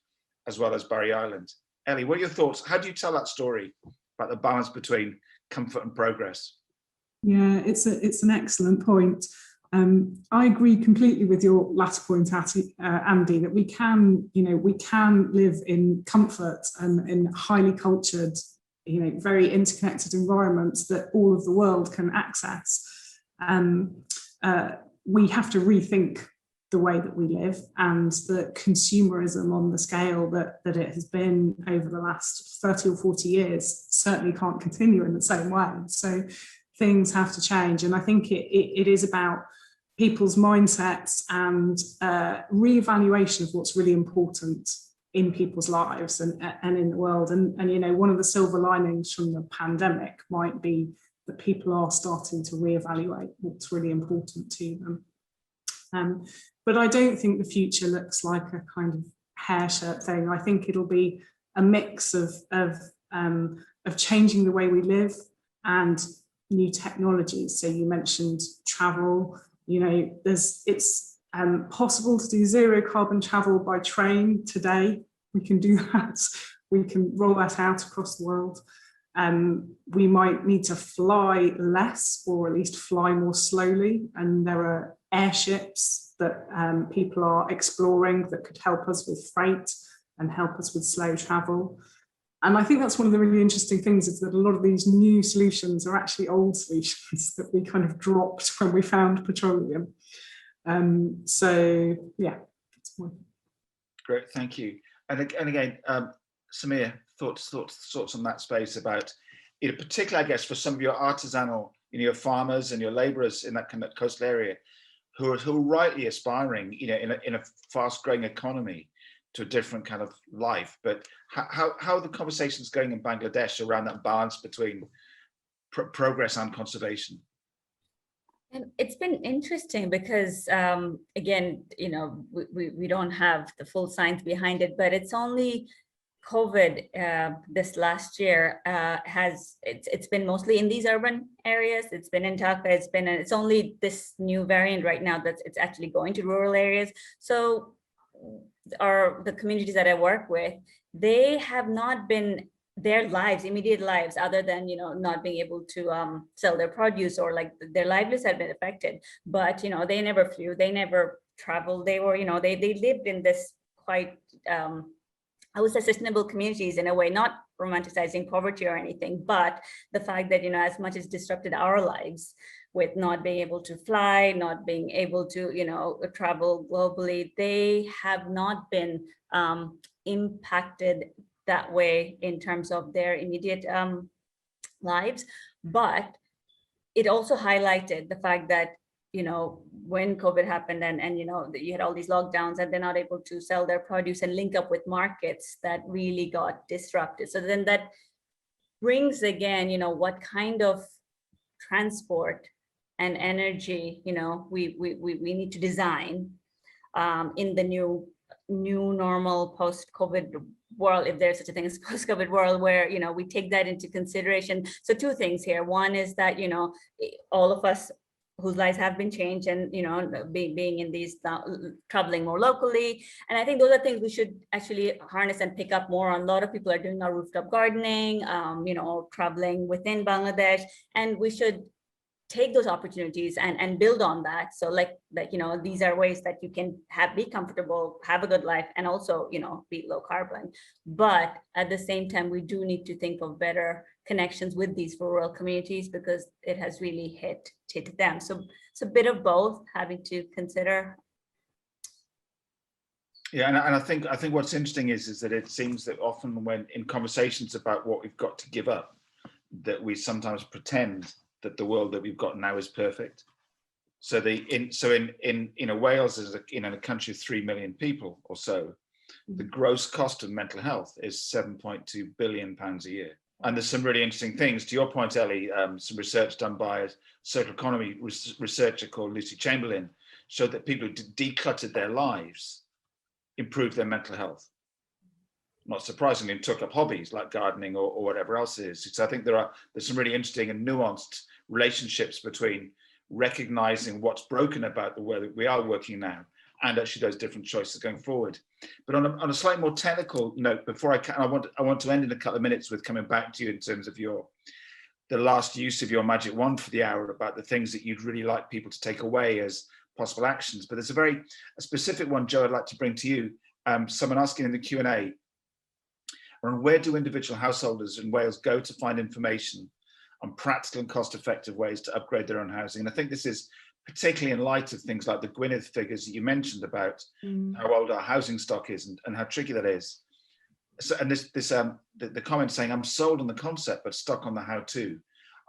as well as Barry Island? Ellie, what are your thoughts? How do you tell that story about the balance between comfort and progress? Yeah, it's an excellent point. I agree completely with your latter point, Andy, that we can live in comfort and in highly cultured, very interconnected environments that all of the world can access. We have to rethink the way that we live, and the consumerism on the scale that it has been over the last 30 or 40 years certainly can't continue in the same way. So things have to change. And I think it is about people's mindsets and reevaluation of what's really important in people's lives and in the world. And one of the silver linings from the pandemic might be that people are starting to reevaluate what's really important to them. But I don't think the future looks like a kind of hair shirt thing. I think it'll be a mix of changing the way we live and new technologies. So you mentioned travel. It's possible to do zero carbon travel by train today. We can do that. We can roll that out across the world. We might need to fly less, or at least fly more slowly. And there are airships that people are exploring that could help us with freight and help us with slow travel. And I think that's one of the really interesting things, is that a lot of these new solutions are actually old solutions that we kind of dropped when we found petroleum. So yeah, that's my... Great, thank you. And again, Samia, thoughts on that space about, particularly, I guess, for some of your artisanal, your farmers and your labourers in that kind of coastal area, who are rightly aspiring, in a fast-growing economy, to a different kind of life. But how are the conversations going in Bangladesh around that balance between progress and conservation? And it's been interesting because, again, we don't have the full science behind it, but it's only COVID this last year it's been mostly in these urban areas. It's been in Dhaka. It's only this new variant right now that it's actually going to rural areas. So the communities that I work with, they have not been, their immediate lives, other than not being able to sell their produce, or like their livelihoods have been affected. But they never flew, they never traveled. They were they lived in this quite I would say sustainable communities in a way, not romanticizing poverty or anything, but the fact that as much as disrupted our lives with not being able to fly, not being able to travel globally, they have not been impacted that way in terms of their immediate lives. But it also highlighted the fact that when COVID happened and you had all these lockdowns, and they're not able to sell their produce and link up with markets, that really got disrupted. So then that brings again, what kind of transport and energy we need to design in the new normal post-COVID world, if there's such a thing as post-COVID world, where we take that into consideration. So two things here. One is that all of us whose lives have been changed, and being in these traveling more locally. And I think those are things we should actually harness and pick up more on. A lot of people are doing now rooftop gardening, traveling within Bangladesh, and we should take those opportunities and build on that. So these are ways that you can be comfortable, have a good life, and also be low carbon. But at the same time, we do need to think of better connections with these rural communities, because it has really hit them. So it's a bit of both having to consider. Yeah, and I think what's interesting is that it seems that often when in conversations about what we've got to give up, that we sometimes pretend that the world that we've got now is perfect. So in Wales is a country of 3 million people or so, the gross cost of mental health is £7.2 billion a year. And there's some really interesting things. To your point, Ellie, some research done by a circular economy researcher called Lucy Chamberlain showed that people who decluttered their lives improved their mental health. Not surprisingly, and took up hobbies like gardening or whatever else it is. So I think there's some really interesting and nuanced relationships between recognizing what's broken about the way that we are working now and actually those different choices going forward. But on a slightly more technical note, before I want to end in a couple of minutes with coming back to you in terms of the last use of your magic wand for the hour about the things that you'd really like people to take away as possible actions. But there's a specific one, Joe, I'd like to bring to you. Someone asking in the Q&A, and where do individual householders in Wales go to find information on practical and cost-effective ways to upgrade their own housing? And I think this is particularly in light of things like the Gwynedd figures that you mentioned about how old our housing stock is and how tricky that is. So, and the comment saying, I'm sold on the concept, but stuck on the how-to.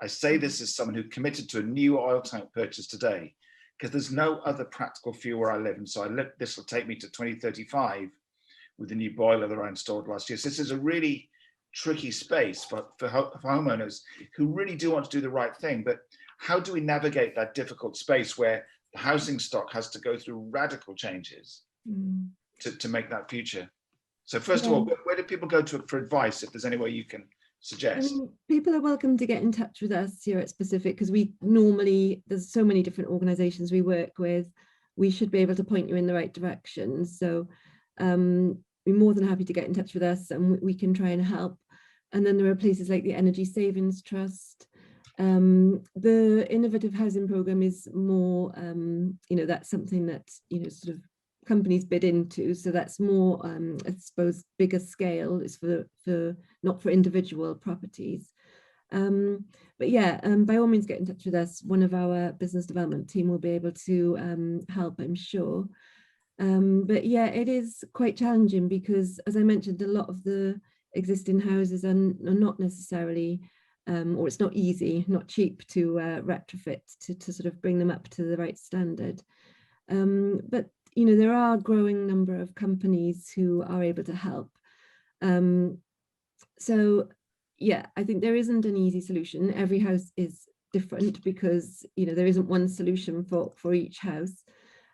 I say this as someone who committed to a new oil tank purchase today, because there's no other practical fuel where I live. And so this will take me to 2035 with the new boiler that I installed last year. So this is a really tricky space for homeowners who really do want to do the right thing. But how do we navigate that difficult space where the housing stock has to go through radical changes to make that future? So first of all, where do people go for advice, if there's any way you can suggest? People are welcome to get in touch with us here at Specific, because there's so many different organisations we work with. We should be able to point you in the right direction. So we're more than happy to get in touch with us, and we can try and help. And then there are places like the Energy Savings Trust. The Innovative Housing Programme is more, that's something that, sort of companies bid into. So that's more, I suppose, bigger scale. It's for not for individual properties. But yeah, by all means, get in touch with us. One of our business development team will be able to help, I'm sure. But yeah, it is quite challenging because, as I mentioned, a lot of the existing houses are not necessarily, or it's not easy, not cheap to retrofit to sort of bring them up to the right standard. But there are a growing number of companies who are able to help. So yeah, I think there isn't an easy solution. Every house is different because there isn't one solution for each house.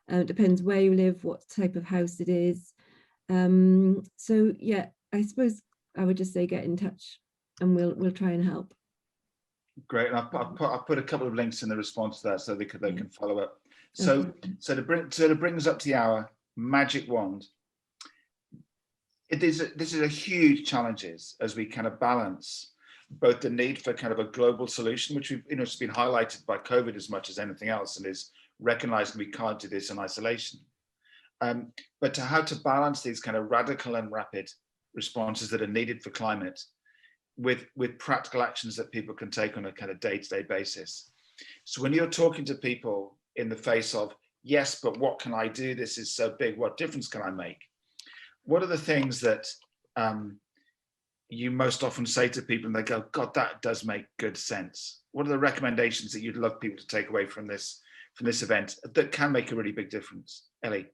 It depends where you live, what type of house it is. So yeah, I suppose I would just say get in touch, and we'll try and help. Great, and I'll put a couple of links in the response to that so they can follow up. So to bring us up to the hour, magic wand. This is a huge challenges as we kind of balance both the need for kind of a global solution, which it's been highlighted by COVID as much as anything else, and is recognizing we can't do this in isolation. But to how to balance these kind of radical and rapid responses that are needed for climate with practical actions that people can take on a kind of day-to-day basis. So when you're talking to people in the face of, yes, but what can I do? This is so big, what difference can I make? What are the things that you most often say to people and they go, God, that does make good sense? What are the recommendations that you'd love people to take away from this event that can make a really big difference? Ellie?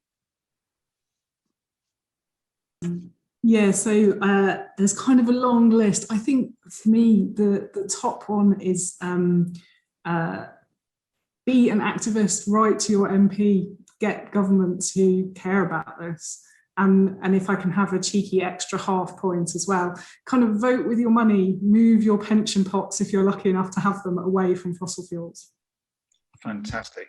Yeah, so there's kind of a long list. I think for me, the top one is be an activist, write to your MP, get governments who care about this. And if I can have a cheeky extra half point as well, kind of vote with your money, move your pension pots if you're lucky enough to have them away from fossil fuels. Fantastic.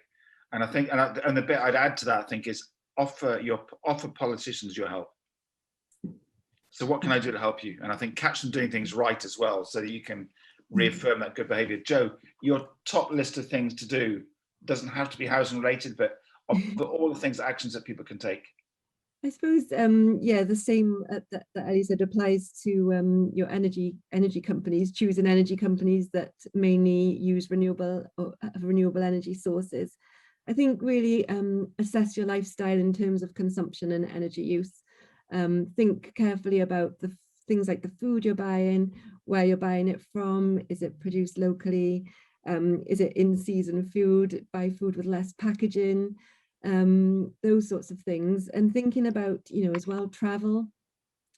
And I think, and the bit I'd add to that, I think, is offer politicians your help. So what can I do to help you? And I think catch them doing things right as well, so that you can reaffirm that good behaviour. Joe, your top list of things to do doesn't have to be housing related, but all the things, actions that people can take. I suppose, yeah, the same that Ellie said applies to your energy companies, choosing energy companies that mainly use renewable energy sources. I think really assess your lifestyle in terms of consumption and energy use. Think carefully about the things like the food you're buying, where you're buying it from, is it produced locally, is it in-season food, buy food with less packaging, those sorts of things. And thinking about, you know, as well, travel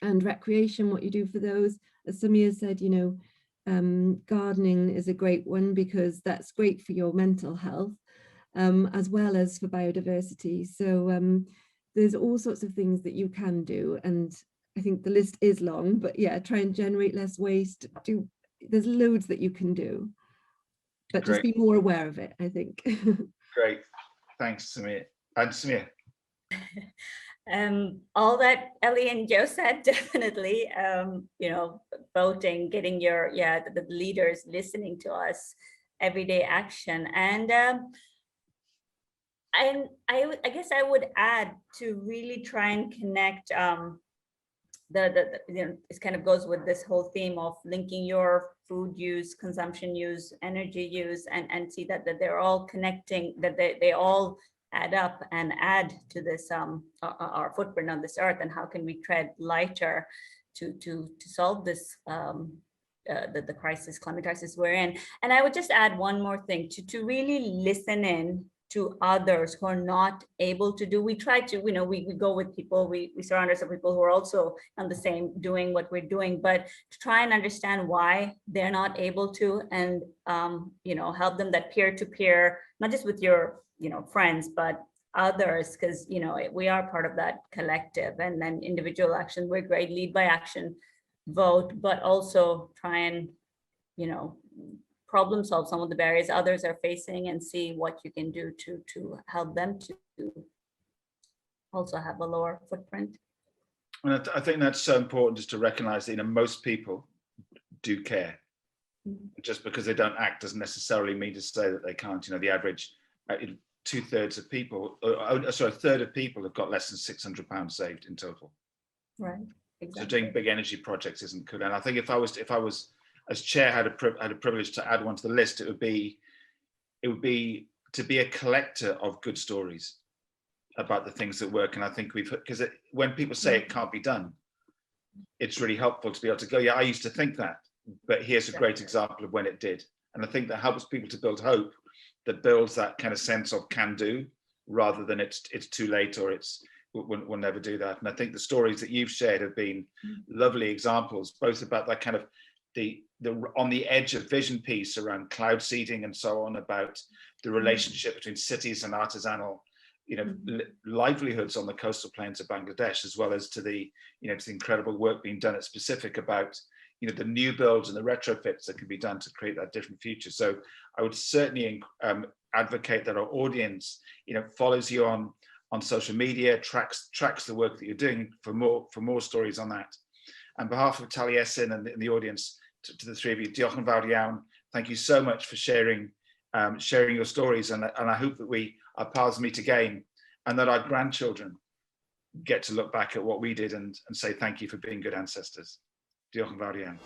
and recreation, what you do for those. As Samiya said, you know, gardening is a great one because that's great for your mental health, as well as for biodiversity. So there's all sorts of things that you can do, and I think the list is long, but yeah, try and generate less waste. There's loads that you can do, but Great. Just be more aware of it, I think. Great, thanks, Samia. And Samia. All that Ellie and Joe said, definitely. You know, voting, getting your the leaders listening to us, everyday action, and I guess I would add to really try and connect the you know, it kind of goes with this whole theme of linking your food use, consumption use, energy use, and see that they're all connecting, that they all add up and add to this our footprint on this earth, and how can we tread lighter to solve this the crisis, climate crisis we're in. And I would just add one more thing, to really listen in to others who are not able to do. We try to, you know, we go with people, we surround ourselves with people who are also on the same, doing what we're doing, but to try and understand why they're not able to, and you know, help them, that peer-to-peer, not just with your, you know, friends, but others, because, you know, we are part of that collective. And then individual action, we're great, lead by action, vote, but also try and, you know, problem solve some of the barriers others are facing, and see what you can do to help them to also have a lower footprint. And I think that's so important, just to recognize that, you know, most people do care. Just because they don't act doesn't necessarily mean to say that they can't. You know, the average 2/3 of people, sorry, a third of people have got less than £600 saved in total. Right. Exactly. So doing big energy projects isn't good. And I think if I was as chair, had a privilege to add one to the list, it would be to be a collector of good stories about the things that work. And I think because when people say it can't be done, it's really helpful to be able to go, yeah, I used to think that, but here's a great example of when it did. And I think that helps people to build hope, that builds that kind of sense of can do, rather than it's too late, or we'll never do that. And I think the stories that you've shared have been lovely examples, both about that kind of the on the edge of vision piece around cloud seeding and so on, about the relationship between cities and artisanal, you know, livelihoods on the coastal plains of Bangladesh, as well as to the, you know, to the incredible work being done at Specific about, you know, the new builds and the retrofits that can be done to create that different future. So I would certainly advocate that our audience, you know, follows you on social media, tracks the work that you're doing for more stories on that. On behalf of Taliesin and the audience, to the three of you, diolch yn fawr iawn. Thank you so much for sharing your stories, and I hope that our paths meet again, and that our grandchildren get to look back at what we did and say thank you for being good ancestors. Diolch yn fawr iawn.